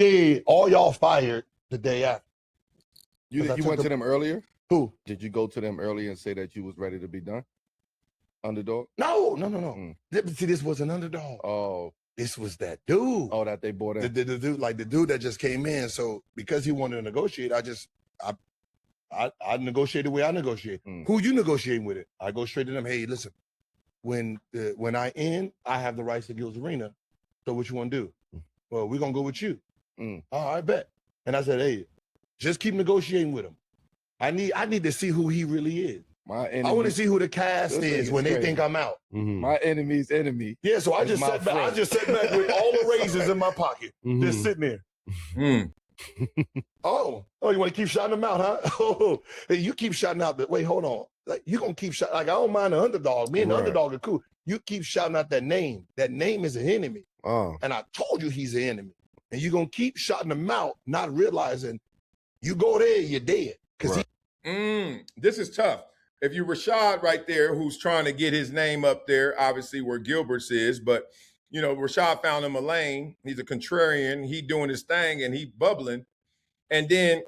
Yeah, all y'all fired the day after. You went to them earlier? Who? Did you go to them earlier and say that you was ready to be done? Underdog? No. See, this was an underdog. Oh. This was that dude. Oh, that they bought in. The dude, like the dude that just came in. So because he wanted to negotiate, I negotiate the way I negotiate. Who you negotiating with it? I go straight to them. Hey, listen, when I end, I have the rights to Gil's Arena. So what you want to do? Well, we're gonna go with you. All right, bet. And I said, hey, just keep negotiating with him. I need to see who he really is. I want to see who the cast is when they think I'm out. My enemy's enemy. Yeah, so I just sat back. I just sat back with all the raises in my pocket, just sitting there. Oh, you want to keep shouting them out, huh? Oh, hey, you keep shouting out. Wait, hold on. Like you gonna keep shouting? Like I don't mind the underdog. Me and the underdog are cool. You keep shouting out that name. That name is an enemy. And I told you he's an enemy. And you're gonna keep shouting him out, not realizing you go there, you're dead. Because this is tough. If you're Rashad right there, who's trying to get his name up there, obviously where Gilbert's is, but you know, Rashad found him a lane. He's a contrarian. He doing his thing and he bubbling. And then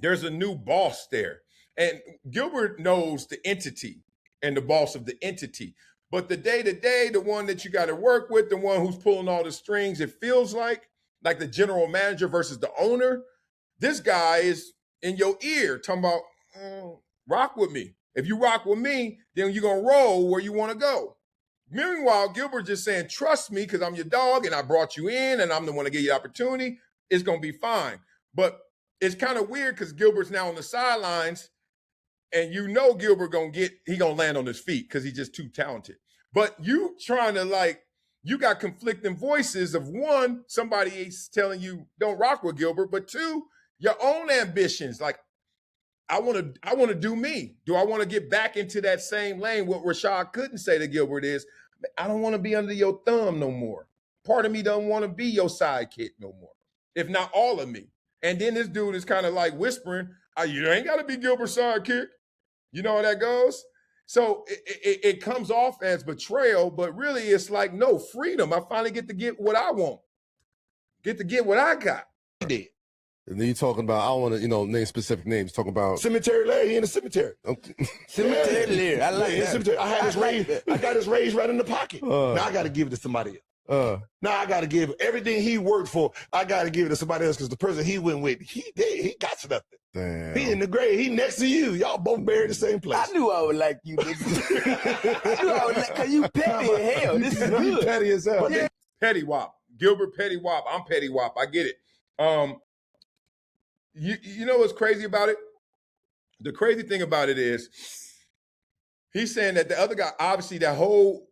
there's a new boss there. And Gilbert knows the entity and the boss of the entity. But the day-to-day, the one that you got to work with, the one who's pulling all the strings, it feels like the general manager versus the owner, this guy is in your ear talking about, rock with me. If you rock with me, then you're going to roll where you want to go. Meanwhile, Gilbert just saying, trust me because I'm your dog and I brought you in and I'm the one to give you the opportunity. It's going to be fine. But it's kind of weird because Gilbert's now on the sidelines and you know Gilbert going to land on his feet because he's just too talented. But you trying to you got conflicting voices of one, somebody is telling you don't rock with Gilbert, but two, your own ambitions. Like, I want to do me. Do I want to get back into that same lane? What Rashad couldn't say to Gilbert is, I don't want to be under your thumb no more. Part of me don't want to be your sidekick no more, if not all of me. And then this dude is kind of like whispering, you ain't got to be Gilbert's sidekick. You know how that goes? So it comes off as betrayal, but really it's like, no, freedom. I finally get to get what I want. Get to get what I got. And then you're talking about, I don't want to, name specific names. Talking about Cemetery Larry, he in the cemetery. Okay. Cemetery Larry, I like that. Cemetery. I had his raise. I got his raise right in the pocket. Now I got to give it to somebody else. Now I got to give everything he worked for. I got to give it to somebody else because the person he went with, he got nothing. Damn. He in the grave. He next to you. Y'all both buried in the same place. I knew I would like you, nigga. I knew I would like, because you petty as hell. This is good. Petty as hell. Yeah. Petty Wop. Gilbert Petty Wop. I'm Petty Wop. I get it. You know what's crazy about it? The crazy thing about it is he's saying that the other guy, obviously that whole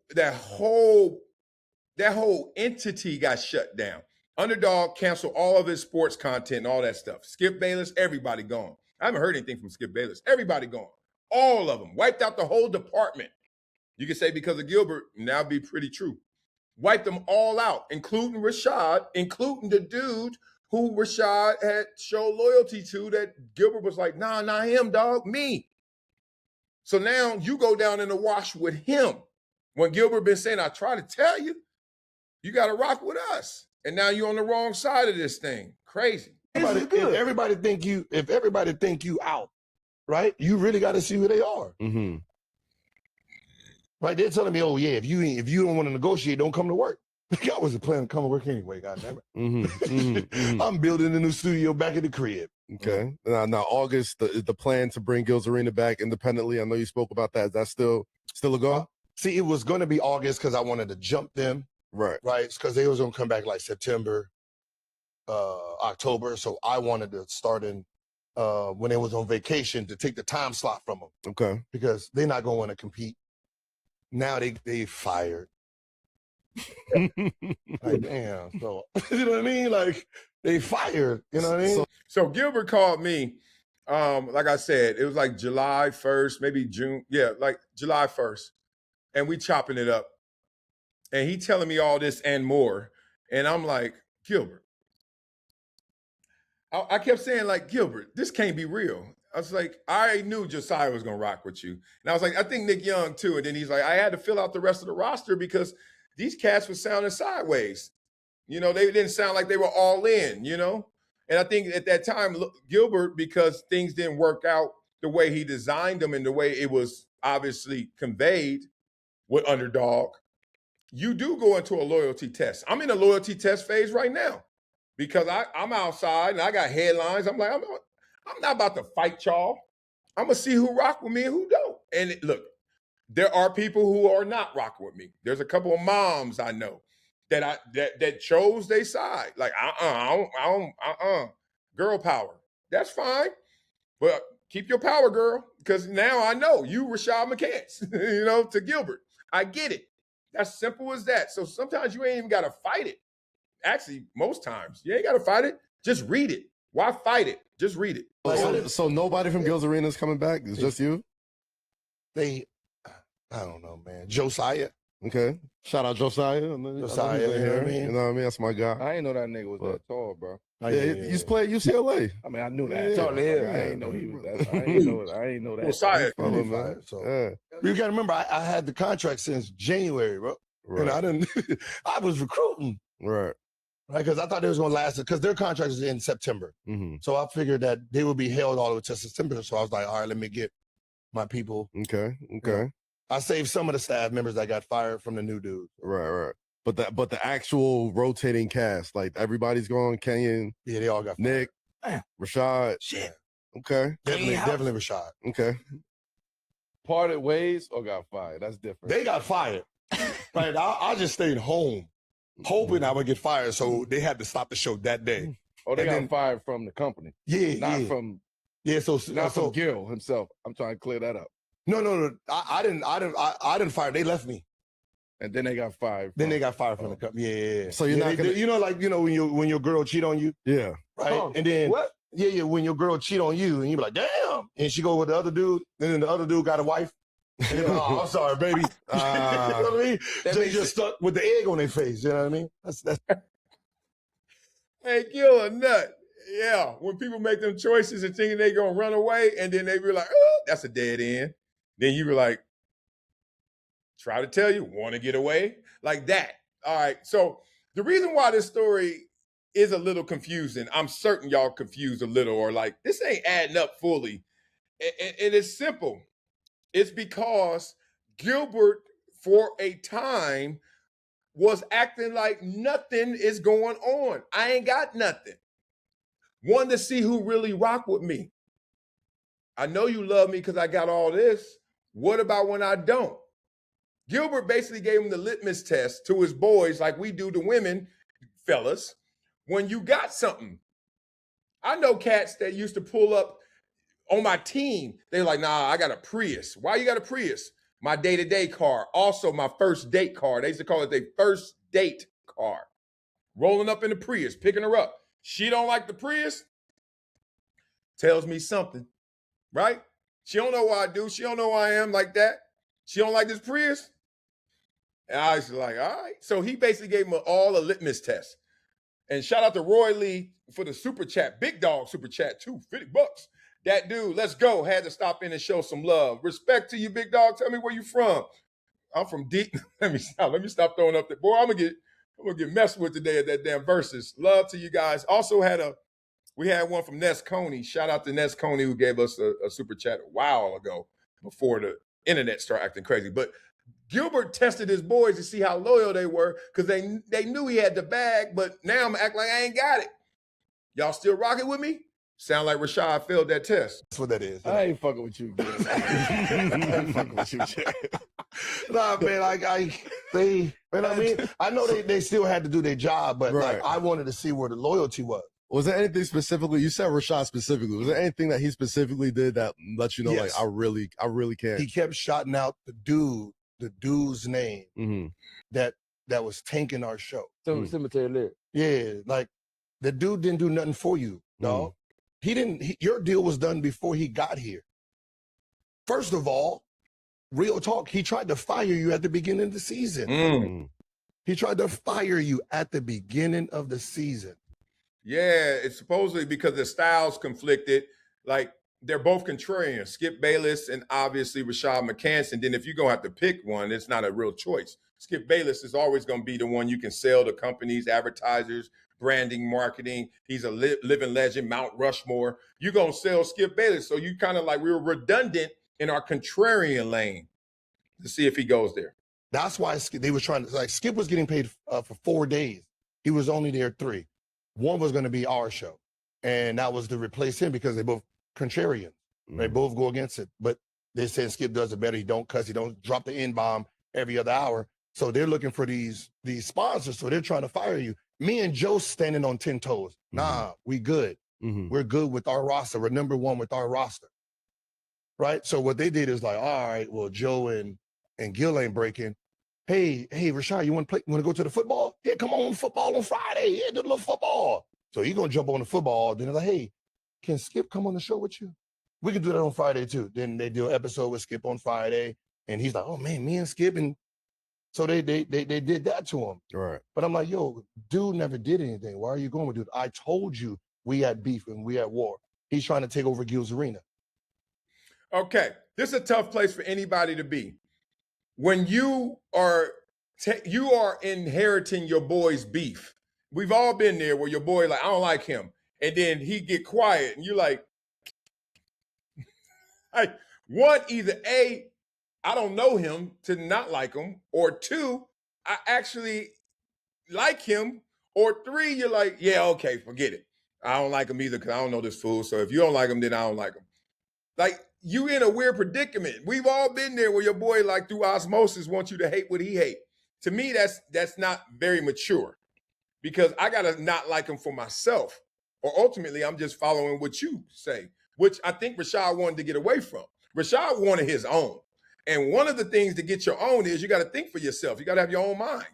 entity got shut down. Underdog canceled all of his sports content and all that stuff. Skip Bayless, everybody gone. I haven't heard anything from Skip Bayless. Everybody gone. All of them. Wiped out the whole department. You could say because of Gilbert, now be pretty true. Wiped them all out, including Rashad, including the dude who Rashad had showed loyalty to that Gilbert was like, nah, not him, dog, me. So now you go down in the wash with him. When Gilbert been saying, I try to tell you, you got to rock with us. And now you're on the wrong side of this thing. Crazy. If everybody think you out, right? You really got to see who they are. Mm-hmm. Right? They're telling me, oh yeah, if you don't want to negotiate, don't come to work. I wasn't planning to come to work anyway, goddamn it. I'm building a new studio back at the crib. Okay. Now August, the plan to bring Gil's Arena back independently. I know you spoke about that. Is that still a goal? See, it was going to be August because I wanted to jump them. Right. Because they was going to come back like September, October. So I wanted to start in when they was on vacation to take the time slot from them. Okay. Because they're not going to want to compete. Now they fired. Like, damn. So, you know what I mean? Like, they fired. You know what I mean? So Gilbert called me. Like I said, it was like July 1st, maybe June. Yeah, like July 1st. And we chopping it up. And he telling me all this and more. And I'm like, Gilbert. I kept saying, like, Gilbert, this can't be real. I was like, I already knew Josiah was going to rock with you. And I was like, I think Nick Young too. And then he's like, I had to fill out the rest of the roster because these cats were sounding sideways. You know, they didn't sound like they were all in, you know? And I think at that time, Gilbert, because things didn't work out the way he designed them and the way it was obviously conveyed with Underdog, you do go into a loyalty test. I'm in a loyalty test phase right now because I'm outside and I got headlines. I'm like, I'm not about to fight y'all. I'm going to see who rock with me and who don't. And look, there are people who are not rocking with me. There's a couple of moms I know that chose their side. Like, girl power. That's fine. But keep your power, girl, because now I know you Rashad McCants, you know, to Gilbert. I get it. That's simple as that. So sometimes you ain't even got to fight it. Actually, most times you ain't got to fight it. Just read it. Why fight it? Just read it. So nobody from Gil's Arena is coming back? It's just you? I don't know, man. Josiah. Okay. Shout out Josiah. Josiah, you know what I mean? You know what I mean? That's my guy. I ain't know that nigga was that tall, bro. Yeah, he used to play at UCLA. I mean, I knew that. Yeah. Tall as hell. I ain't know he was that. I ain't know that. Josiah. So you got to remember, I had the contract since January, bro. Right. And I didn't. I was recruiting, Right. because I thought it was going to last, because their contract is in September. Mm-hmm. So I figured that they would be held all the way to September. So I was like, all right, let me get my people. Okay. I saved some of the staff members that got fired from the new dude. Right. But the actual rotating cast, like everybody's gone. Kenyon, Yeah, they all got Nick, Rashad. Shit. Okay. definitely Rashad. Okay. Parted ways or got fired? That's different. They got fired. Right. I just stayed home, hoping I would get fired. So they had to stop the show that day. Oh, they and got then- fired from the company, Yeah, not yeah. from Yeah, so Gil himself. I'm trying to clear that up. no. I didn't fire. They left me. And then they got fired. Then they got fired from the company. Yeah. So you're not gonna- you know, like, you know, when your girl cheat on you, Yeah. right? Oh, and then what? Yeah, when your girl cheat on you, and you be like, damn, and she go with the other dude, and then the other dude got a wife. And they be like, oh, I'm sorry, baby. You know what I mean? They just stuck with the egg on their face. You know what I mean? That's Hey, Gil a nut. Yeah, when people make them choices and thinking they gonna run away, and then they be like, oh, that's a dead end. Then you be like, try to tell you, want to get away? Like that. All right. So the reason why this story is a little confusing, I'm certain y'all confused a little, or like, this ain't adding up fully. It is simple. It's because Gilbert, for a time, was acting like nothing is going on. I ain't got nothing. Wanted to see who really rock with me. I know you love me because I got all this. What about when I don't? Gilbert basically gave him the litmus test to his boys, like we do to women, fellas, when you got something. I know cats that used to pull up on my team. They're like, nah, I got a Prius. Why you got a Prius? My day-to-day car. Also, my first date car. They used to call it their first date car. Rolling up in the Prius, picking her up. She don't like the Prius. Tells me something, right? She don't know what I do. She don't know who I am like that. She don't like this Prius. And I was like, all right. So he basically gave him all a litmus test. And shout out to Roy Lee for the super chat. Big dog super chat too, $50. That dude, let's go, had to stop in and show some love. Respect to you, big dog. Tell me where you from. I'm from deep. Let me stop throwing up the boy. I'm gonna get messed with today at that damn verses. Love to you guys. Also we had one from Ness Coney. Shout out to Ness Coney who gave us a super chat a while ago before the internet started acting crazy. But Gilbert tested his boys to see how loyal they were because they knew he had the bag, but now I'm acting like I ain't got it. Y'all still rocking with me? Sound like Rashad failed that test. what that is. I ain't fucking with you, Gil. I ain't fucking with you, Jay. Nah, man, I know they still had to do their job, but Right. like I wanted to see where the loyalty was. Was there anything specifically? You said Rashad specifically. Was there anything that he specifically did that let you know, Yes. like, I really can't? He kept shouting out the dude's name Mm-hmm. that was tanking our show. Cemetery lyric. Yeah, like the dude didn't do nothing for you, dog. Your deal was done before he got here. First of all, real talk, he tried to fire you at the beginning of the season. He tried to fire you at the beginning of the season. Yeah, it's supposedly because the styles conflicted. Like, they're both contrarian. Skip Bayless and obviously Rashad McCants. And then if you're going to have to pick one, it's not a real choice. Skip Bayless is always going to be the one you can sell to companies, advertisers, branding, marketing. He's a living legend, Mount Rushmore. You're going to sell Skip Bayless. So you kind of like, we were redundant in our contrarian lane to see if he goes there. That's why they was trying to, like, Skip was getting paid for 4 days. He was only there 3. One was going to be our show. And that was to replace him because they both contrarian. They both go against it. But they said Skip does it better. He don't cuss. He don't drop the N-bomb every other hour. So they're looking for these sponsors. So they're trying to fire you. Me and Joe standing on 10 toes. Nah, we good. We're good with our roster. We're number 1 with our roster. Right? So what they did is like, all right, well, Joe and Gil ain't breaking. Hey, Rashad, you want to play? You want to go to the football? Yeah, come on, football on Friday. Yeah, do a little football. So he's going to jump on the football. Then they're like, hey, can Skip come on the show with you? We can do that on Friday too. Then they do an episode with Skip on Friday. And he's like, oh man, me and Skip. And so they did that to him. Right. But I'm like, yo, dude never did anything. Why are you going with dude? I told you we had beef and we had war. He's trying to take over Gil's arena. Okay. This is a tough place for anybody to be. When you are inheriting your boy's beef. We've all been there where your boy like, I don't like him. And then he get quiet and you're like, one, either A, I don't know him to not like him, or 2, I actually like him, or 3, you're like, yeah, okay, forget it. I don't like him either because I don't know this fool. So if you don't like him, then I don't like him. Like, you in a weird predicament. We've all been there where your boy, like through osmosis, wants you to hate what he hate. To me, that's not very mature because I got to not like him for myself. Or ultimately, I'm just following what you say, which I think Rashad wanted to get away from. Rashad wanted his own. And one of the things to get your own is you got to think for yourself. You got to have your own mind.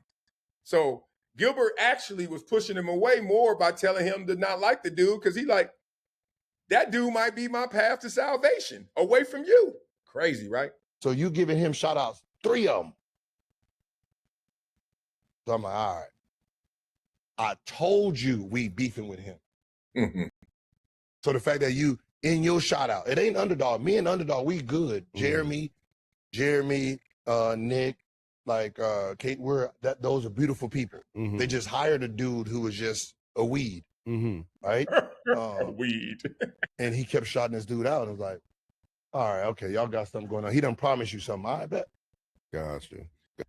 So Gilbert actually was pushing him away more by telling him to not like the dude because he like, that dude might be my path to salvation away from you. Crazy, right? So you giving him shout outs, 3 of them. So I'm like, all right. I told you we beefing with him. So the fact that you in your shout out, it ain't Underdog. Me and Underdog, we good. Jeremy, Nick, like Kate, those are beautiful people. They just hired a dude who was just a weed. Right? Weed. And he kept shouting this dude out. I was like, all right, okay, y'all got something going on. He done promised you something. I bet. Gotcha.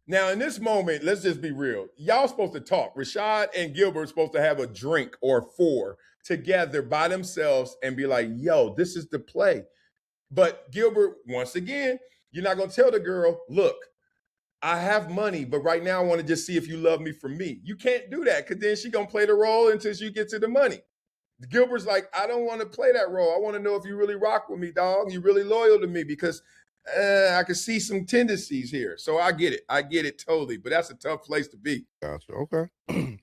Now, in this moment, let's just be real. Y'all supposed to talk. Rashad and Gilbert supposed to have a drink or 4 together by themselves and be like, yo, this is the play. But Gilbert, once again, you're not going to tell the girl, look, I have money, but right now I want to just see if you love me for me. You can't do that because then she's going to play the role until you get to the money. Gilbert's like, I don't want to play that role. I want to know if you really rock with me, dog. You really loyal to me because I can see some tendencies here. So I get it. I get it totally. But that's a tough place to be. Gotcha. Okay.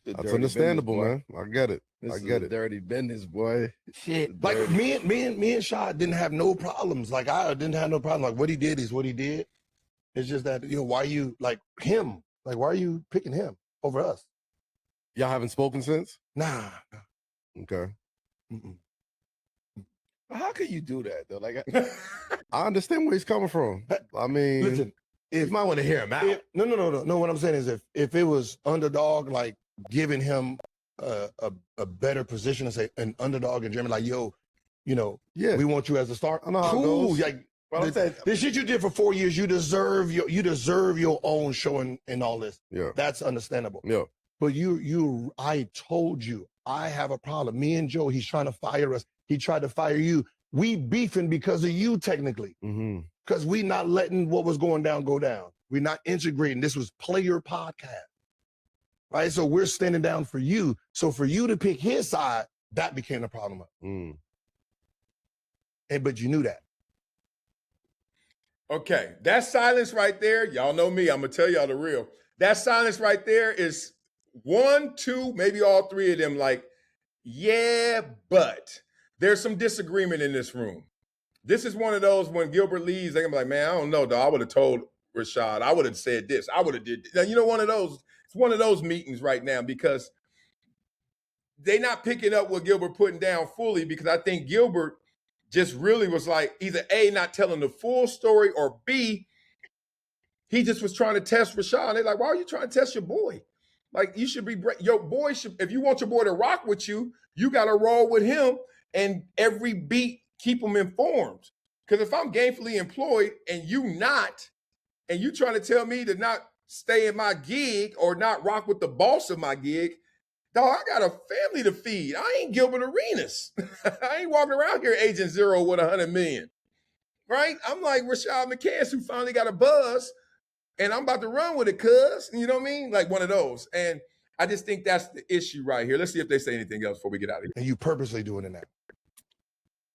That's understandable, man. I get it. I get it. Dirty business, boy. Shit. Like me and Shad didn't have no problems. Like I didn't have no problem. Like what he did is what he did. It's just that, why you like him? Like, why are you picking him over us? Y'all haven't spoken since? Nah. Okay. How can you do that though? Like, I understand where he's coming from. I mean, listen, you might want to hear him out. No. What I'm saying is if it was Underdog, like giving him a better position and say an Underdog in Germany, like, yo, we want you as a star. I know how it cool. goes. Like, the shit you did for 4 years, you deserve your own show and all this. Yeah. That's understandable. Yeah. But I told you, I have a problem. Me and Joe, he's trying to fire us. He tried to fire you. We beefing because of you, technically. Because we not letting what was going down go down. We're not integrating. This was player podcast. Right? So we're standing down for you. So for you to pick his side, that became a problem. But you knew that. Okay. That silence right there, y'all know me. I'm going to tell y'all the real. That silence right there is 1, 2, maybe all 3 of them like, yeah, but there's some disagreement in this room. This is one of those when Gilbert leaves, they're going to be like, man, I don't know, dog. I would have told Rashad. I would have said this. I would have did this. Now, one of those, it's one of those meetings right now because they're not picking up what Gilbert putting down fully because I think Gilbert just really was like either A, not telling the full story, or B, he just was trying to test Rashad. They're like, why are you trying to test your boy? Like, you should be, your boy should, if you want your boy to rock with you, you got to roll with him and every beat, keep him informed. Because if I'm gainfully employed and you not, and you trying to tell me to not stay in my gig or not rock with the boss of my gig, dog, I got a family to feed. I ain't Gilbert Arenas. I ain't walking around here Agent Zero with 100 million, right? I'm like Rashad McCants who finally got a buzz and I'm about to run with it, cuz, you know what I mean? Like one of those. And I just think that's the issue right here. Let's see if they say anything else before we get out of here. And you purposely doing it now.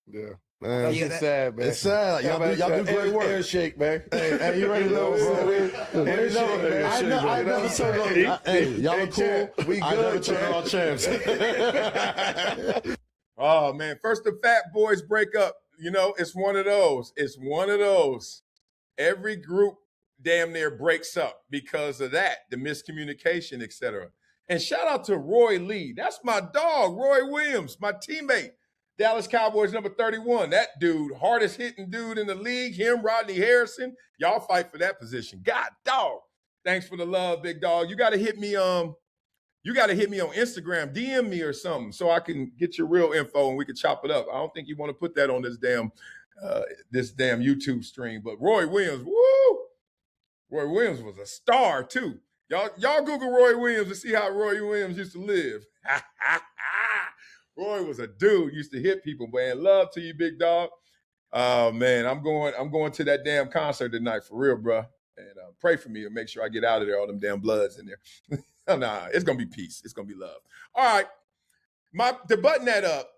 Yeah. Man, That's just sad, man. it's sad. Like, y'all do great work. Air shake, man. Hey, you ready to know, bro? Air shake, man. I never turn on. Hey, y'all are cool. We I never good, turn on champs. Oh, man. First the fat boys break up. You know, it's one of those. It's one of those. Every group damn near breaks up because of that, the miscommunication, etc. And shout out to Roy Lee. That's my dog, Roy Williams, my teammate. Dallas Cowboys number 31. That dude, hardest hitting dude in the league. Him, Rodney Harrison. Y'all fight for that position. God dog. Thanks for the love, big dog. You gotta hit me on Instagram, DM me or something so I can get your real info and we can chop it up. I don't think you want to put that on this damn YouTube stream. But Roy Williams, woo! Roy Williams was a star too. Y'all Google Roy Williams and see how Roy Williams used to live. Roy was a dude, used to hit people, man. Love to you, big dog. Oh man, I'm going to that damn concert tonight for real, bro. And pray for me and make sure I get out of there. All them damn bloods in there. Nah, it's gonna be peace. It's gonna be love. All right, to button that up.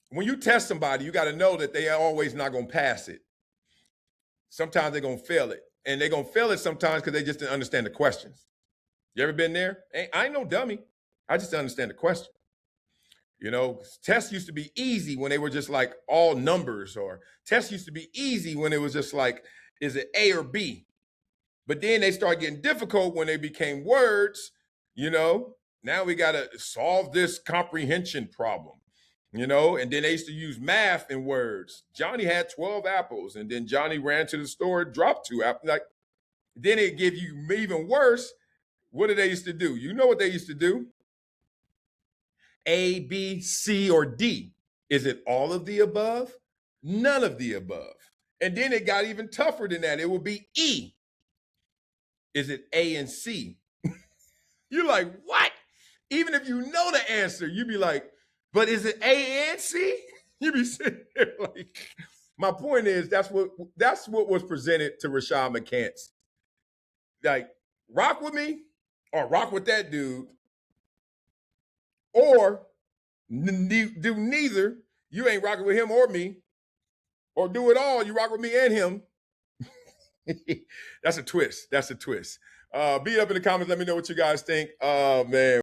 When you test somebody, you got to know that they are always not gonna pass it. Sometimes they're gonna fail it, and they're gonna fail it sometimes because they just didn't understand the questions. You ever been there? I ain't no dummy. I just didn't understand the question. You know, tests used to be easy when they were just like all numbers, or tests used to be easy when it was just like, is it A or B? But then they started getting difficult when they became words, you know. Now we got to solve this comprehension problem, you know. And then they used to use math in words. Johnny had 12 apples, and then Johnny ran to the store and dropped 2 apples. Like, then it give you even worse. What did they used to do? You know what they used to do? A, B, C, or D. Is it all of the above? None of the above. And then it got even tougher than that. It would be E. Is it A and C? You're like, what? Even if you know the answer, you'd be like, but is it A and C? You'd be sitting there like, my point is that's what was presented to Rashad McCants. Like, rock with me or rock with that dude. Or do neither. You ain't rocking with him or me. Or do it all. You rock with me and him. That's a twist. That's a twist. Be up in the comments. Let me know what you guys think. Oh, man.